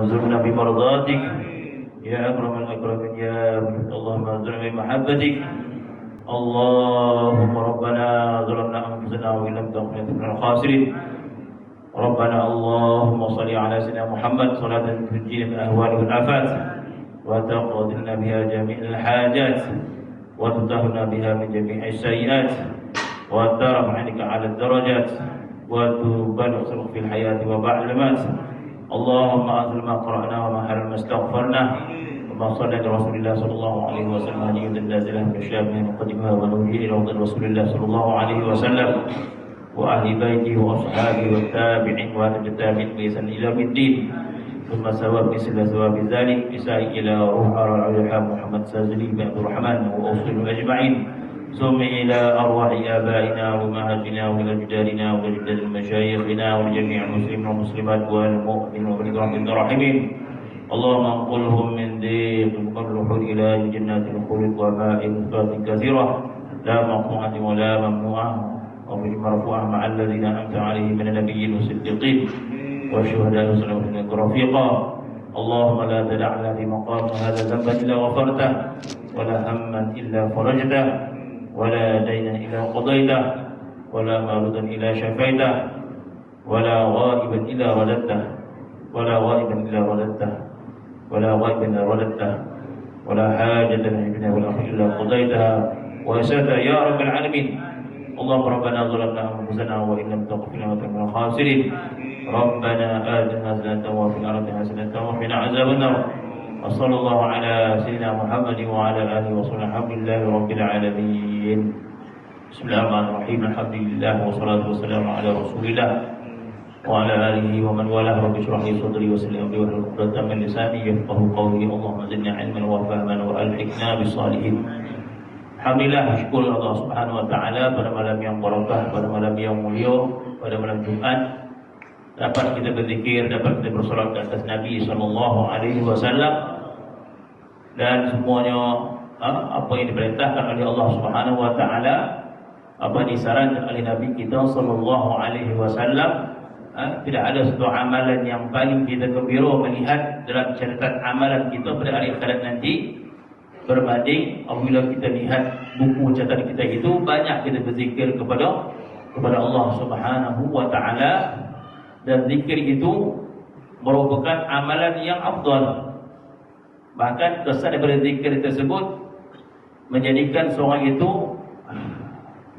ارزقنا بمرضاتك يا أكرم الأكرمين يا مجد. اللهم ارزقنا بمحبتك. اللهم ربنا ظلمنا أنفسنا وإن لم تغفر لنا من الخاسرين. ربنا اللهم صل على سيدنا محمد صلاة تنجينا من الأهوال والآفات وتقضي لنا بها جميع الحاجات وتطهرنا بها من جميع السيئات وترفع عنك على الدرجات وتبلغ في الحياة وبعد الممات. اللهم أنزل ما قرأنا وما حرم ما استغفرنا وما صلى لرسول الله صلى الله عليه وسلم هدي النازلة من الشام من مقدمها ونوحي إلى وضع رسول الله صلى الله عليه وسلم وأهل بيته وأصحابه والتابعين وأهل التابعين بإحسان إلى يوم الدين. ثم ثواب مثل ثواب ذلك إساء إلى روح الرحمن محمد سازلي بن عبد الرحمن وأوصله أجمعين. ثم إلى أرواح آبائنا وأمهاتنا وأجدادنا وأجداد مشايخنا ولجميع المسلمين والمسلمات والمؤمنين والمؤمنين الراحمين. اللهم انقلهم من ضيق القبر إلى جنات الخلد وماء مفات كثيرة لا مقطوعة ولا ممنوعة وفي مرفوعة مع الذين أنعمت عليهم من النبيين والصديقين والشهداء والصالحين رفيقا. اللهم لا تدع لنا في مقام هذا ذنبا إلا غفرته ولا هما إلا فرجته ولا دينا إلا قضيته ولا مريضا إلا شفيته ولا غائبا إلا رددته ولا غائبا إلا رددته ولا غائبا إلا رددته ولا حاجة لنا ولا إلا قضيتها ويسرتها يا رب العالمين. اللهم ربنا ظلمنا أنفسنا وإن لم تغفر لنا من الخاسرين. ربنا آتنا حسنة وفي الآخرة حسنة وقنا عذاب النار. وصلى الله على سيدنا محمد وعلى آله وصحبه. الحمد لله رب العالمين. بسم الله الرحمن الرحيم. الحمد لله والصلاة والسلام على رسول الله وعلى آله ومن والاه. رب اشرح لي صدري ويسر لي أمري واحلل عقدة من لساني يفقهوا قولي. اللهم زدنا علما وفهما وألحقنا بالصالحين. Alhamdulillah, syukur Allah Subhanahu wa taala pada malam yang barakah, pada malam yang mulia, pada malam Jumat dapat kita berzikir, dapat kita bersolat ke atas Nabi sallallahu alaihi wasallam dan semuanya apa yang diperintahkan oleh Allah Subhanahu wa taala, apa yang disarankan oleh Nabi kita sallallahu alaihi wasallam. Tidak ada satu amalan yang paling kita gembira melihat dalam catatan amalan kita pada hari akhirat nanti berbanding apabila kita lihat buku catatan kita itu banyak kita berzikir kepada Allah Subhanahu wa taala, dan zikir itu merupakan amalan yang afdal. Bahkan kesan daripada zikir tersebut menjadikan seorang itu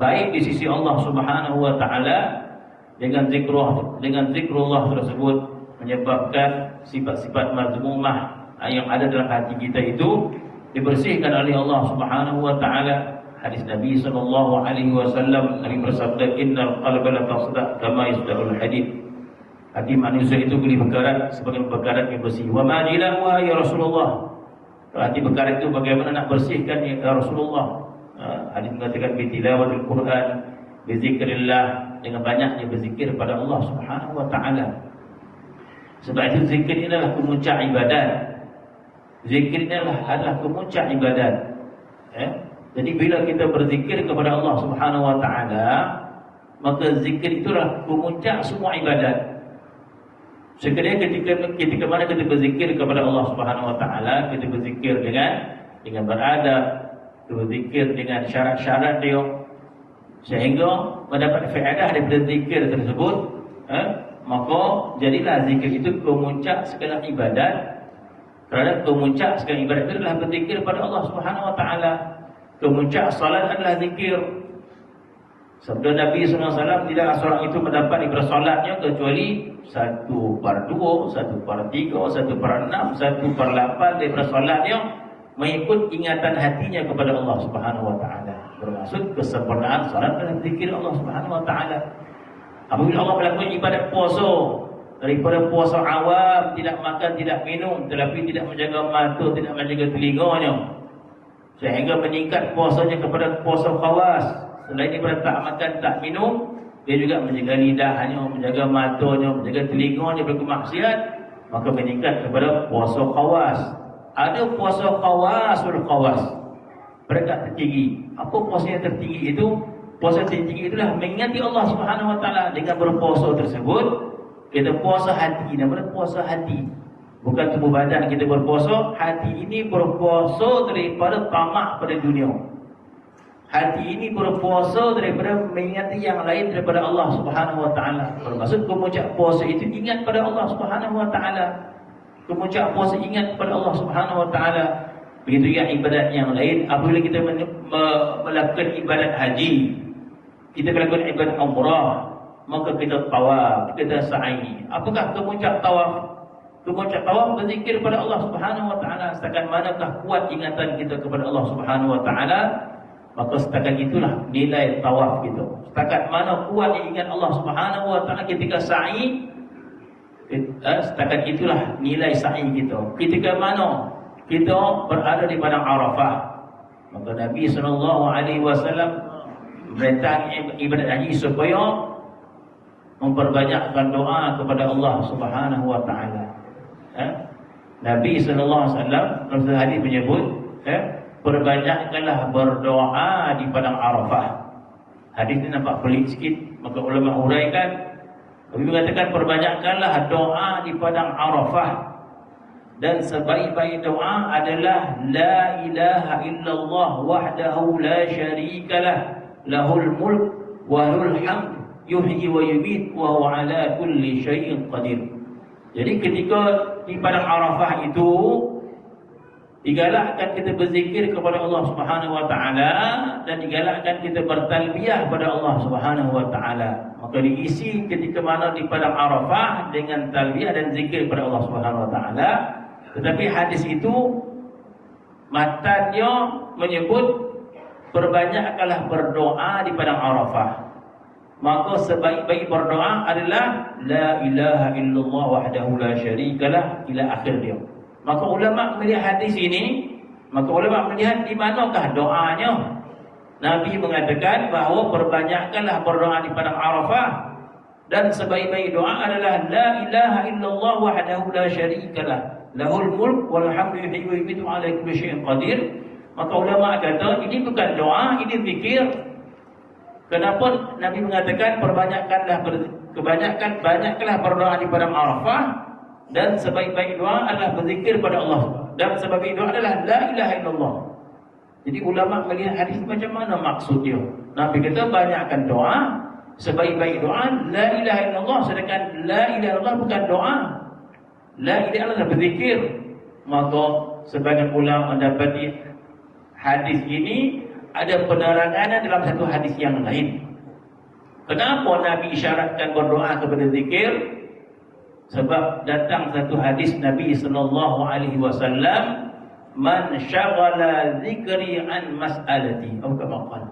baik di sisi Allah Subhanahu wa taala. Dengan zikrullah tersebut menyebabkan sifat-sifat mazmumah yang ada dalam hati kita itu dibersihkan oleh Allah Subhanahu wa taala. Hadis Nabi sallallahu alaihi wasallam, Nabi bersabda, "Innal qalba la tasda' kama yasda'ul hadid." Hati manusia itu boleh berkarat sebagai berkarat yang bersih. Wa ma jilahu ya Rasulullah. Hati berkarat itu bagaimana nak bersihkan ya Rasulullah? Hadis mengatakan bi tilawatil Quran, bi zikrillah, dengan banyaknya berzikir pada Allah Subhanahu wa taala. Sebab itu zikir ini adalah kemuncak ibadat. Zikir ini adalah kemuncak ibadat. Jadi bila kita berzikir kepada Allah Subhanahu wa taala, maka zikir itulah kemuncak semua ibadat. Sekiranya ketika mana kita berzikir kepada Allah Subhanahu wa taala, kita berzikir dengan beradab, berzikir dengan syarat-syarat dia, sehingga mendapat faedah daripada zikir tersebut, maka jadilah zikir itu kemuncak segala ibadat. Kerana kemuncak segala ibadat itu adalah berzikir pada Allah Subhanahu wa taala. Kemuncak salat adalah zikir. Sabda Nabi SAW, tidak seorang itu mendapat daripada salatnya kecuali 1/2, 1/3, 1/6, 1/8 daripada salatnya mengikut ingatan hatinya kepada Allah Subhanahu wa taala. Bermaksud kesempurnaan salat dalam zikir Allah Subhanahu wa taala. Apabila Allah melakukan ibadat puasa, daripada puasa awam, tidak makan, tidak minum, tetapi tidak menjaga mata, tidak menjaga telinganya, sehingga meningkat puasanya kepada puasa khawas. Selain daripada tak makan, tak minum, dia juga menjaga lidahnya, menjaga matanya, menjaga telinganya dari kemaksiat, maka meningkat kepada puasa khawas. Ada puasa khawasul khawas, peringkat tertinggi. Apa puasa yang tertinggi itu? Puasa tertinggi itulah mengingati Allah Subhanahu wa taala. Dengan berpuasa tersebut, kita puasa hati, namanya puasa hati. Bukan tubuh badan kita berpuasa, hati ini berpuasa daripada tamak pada dunia. Hati ini berpuasa daripada mengingati yang lain daripada Allah Subhanahu wa taala. Bermaksud kemuncak puasa itu ingat pada Allah Subhanahu wa taala. Kemuncak puasa ingat kepada Allah Subhanahu wa taala. Begitu juga ibadat yang lain. Apabila kita melakukan ibadat haji, kita melakukan ibadat umrah, maka kita tawaf, kita sa'i. Apakah kemuncak tawaf? Kemuncak tawaf berzikir kepada Allah Subhanahu wa taala. Setakat manakah kuat ingatan kita kepada Allah Subhanahu wa taala, maka setakat itulah nilai tawaf kita. Setakat mana kuat ingat Allah Subhanahu wa taala ketika sa'i, setakat itulah nilai sa'i kita. Ketika mana kita berada di padang Arafah, maka Nabi SAW merintah ibadat haji supaya memperbanyakkan doa kepada Allah Subhanahu wa taala. Nabi SAW dalam hadis menyebut, perbanyakkanlah berdoa di padang Arafah. Hadis ini nampak pelik sikit, maka ulama huraikan. Nabi mengatakan perbanyakkanlah doa di padang Arafah, dan sebaik-baik doa adalah la ilaha illallah wahdahu la syarikalah lahul mulk wa lahul hamd yuhyi wa yumiit wa huwa ala kulli syai'in qadir. Jadi ketika di padang Arafah itu digalakkan kita berzikir kepada Allah Subhanahu wa taala, dan digalakkan kita bertalbiyah kepada Allah Subhanahu wa taala. Maka diisi ketika mana di padang Arafah dengan talbiyah dan zikir kepada Allah Subhanahu wa taala. Tetapi hadis itu matanya menyebut perbanyakkanlah berdoa di padang Arafah. Maka sebaik-baik berdoa adalah la ilaha illallah wahdahu la syarikalah ila akhir dia. Maka ulama melihat hadis ini, maka ulama melihat di manakah doanya. Nabi mengatakan bahawa perbanyakkanlah berdoa di padang Arafah, dan sebaik-baik doa adalah la ilaha illallah wahdahu la syarikalah lahul mulk wal hamdu yuhyi wa yumiitu ala kulli syai'in qadir. Maka ulama kata ini bukan doa, ini zikir. Kenapa Nabi mengatakan banyakkanlah berdoa di padang Arafah, dan sebaik-baik doa adalah berzikir pada Allah, dan sebaik-baik doa adalah la ilaha illallah. Jadi ulama melihat hadis macam mana maksud dia. Nabi kata banyakkan doa, sebaik-baik doa la ilaha illallah, sedangkan la ilaha illallah bukan doa. La ilaha illallah berzikir. Maka sebagian ulama mendapati hadis ini ada penerangan dalam satu hadis yang lain. Kenapa Nabi isyaratkan berdoa kepada zikir? Sebab datang satu hadis Nabi SAW, man syaghala zikri an mas'alati, atau kama qala.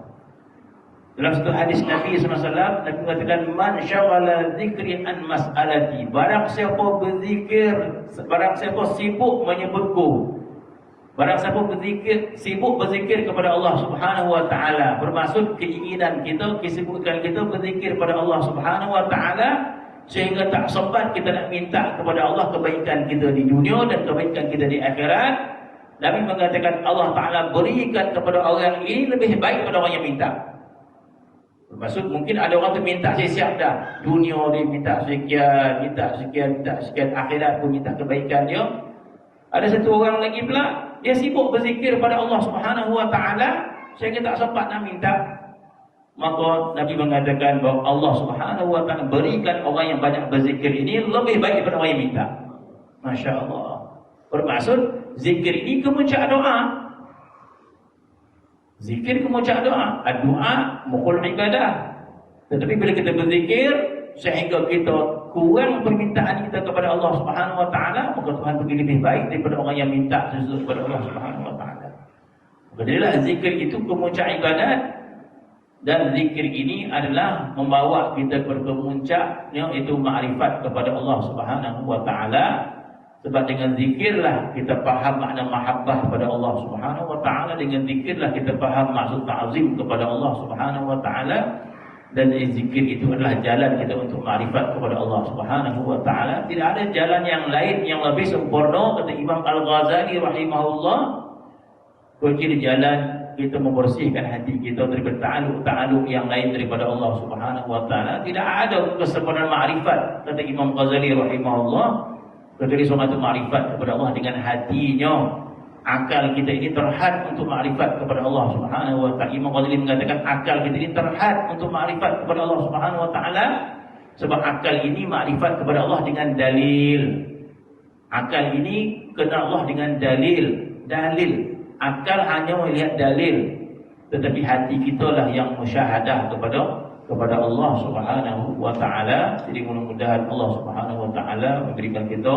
Dalam satu hadis Nabi SAW, Nabi mengatakan man syaghala zikri an mas'alati, barang siapa berzikir, barang siapa sibuk menyebutku, barang siapa sibuk berzikir kepada Allah Subhanahu wa taala, bermaksud keinginan kita, kesibukan kita berzikir kepada Allah Subhanahu wa taala, sehingga tak sempat kita nak minta kepada Allah kebaikan kita di dunia dan kebaikan kita di akhirat. Nabi mengatakan Allah Taala berikan kepada orang ini lebih baik daripada orang yang minta. Bermaksud mungkin ada orang tu minta siap dah, dunia dia minta sekian, akhirat pun minta kebaikan dia. Ada satu orang lagi pula, dia sibuk berzikir pada Allah Subhanahu wa taala sehingga tak sempat nak minta. Maka Nabi mengatakan bahawa Allah Subhanahu wa taala berikan orang yang banyak berzikir ini lebih baik daripada orang yang minta. Masya-Allah. Bermaksud zikir ini kemuncak doa. Zikir kemuncak doa. Doa mukhul ibadah. Tetapi bila kita berzikir sehingga kita kurang permintaan kita kepada Allah Subhanahu wa taala, maka Tuhan pergi lebih baik daripada orang yang minta sesuatu kepada Allah Subhanahu wa taala. Jadilah zikir itu kemuncak ibadat, dan zikir ini adalah membawa kita ke kemuncak iaitu makrifat kepada Allah Subhanahu wa taala. Sebab dengan zikirlah kita faham makna mahabbah kepada Allah Subhanahu wa taala, dengan zikirlah kita faham maksud ta'zim kepada Allah Subhanahu wa taala. Dan zikir itu adalah jalan kita untuk makrifat kepada Allah Subhanahu wa taala. Tidak ada jalan yang lain yang lebih sempurna, kata Imam Al-Ghazali rahimahullah, kecuali jalan kita membersihkan hati kita daripada ta'alluq yang lain daripada Allah Subhanahu wa taala. Tidak ada kesempurnaan makrifat, kata Imam Ghazali rahimahullah, Kecuali seorang itu makrifat kepada Allah dengan hatinya. Akal kita ini terhad untuk makrifat kepada Allah Subhanahu wa taala. Imam Ghazali mengatakan akal kita ini terhad untuk makrifat kepada Allah Subhanahu wa taala, sebab akal ini makrifat kepada Allah dengan dalil. Akal ini kenal Allah dengan dalil. Akal hanya melihat dalil, tetapi hati kita lah yang musyahadah kepada Allah Subhanahu wa taala. Jadi mudah-mudahan Allah Subhanahu wa taala memberikan kita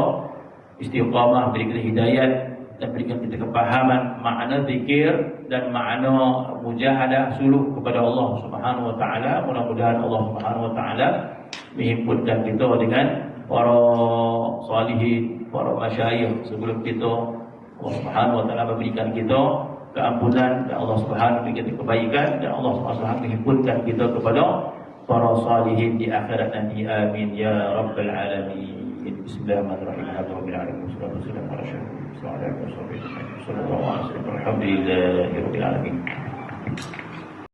istiqamah, memberikan hidayat dan berikan kita kepahaman makna zikir dan makna mujahadah suluk kepada Allah Subhanahu wa taala. Mudah-mudahan Allah Subhanahu wa taala menghimpunkan kita dengan para salihin, para masyayikh sebelum kita. Allah Subhanahu wa taala memberikan kita keampunan, dan Allah Subhanahu memberikan kita kebaikan, dan Allah Subhanahu menghimpunkan kita kepada para salihin di akhirat nanti. Amin ya rabbal alamin. Bismillahirrahmanirrahim. Alhamdulillahirabbil alamin. Wassalatu wassalamu ala asyrofil anbiya'i wal mursalin. Alhamdulillahirabbil alamin.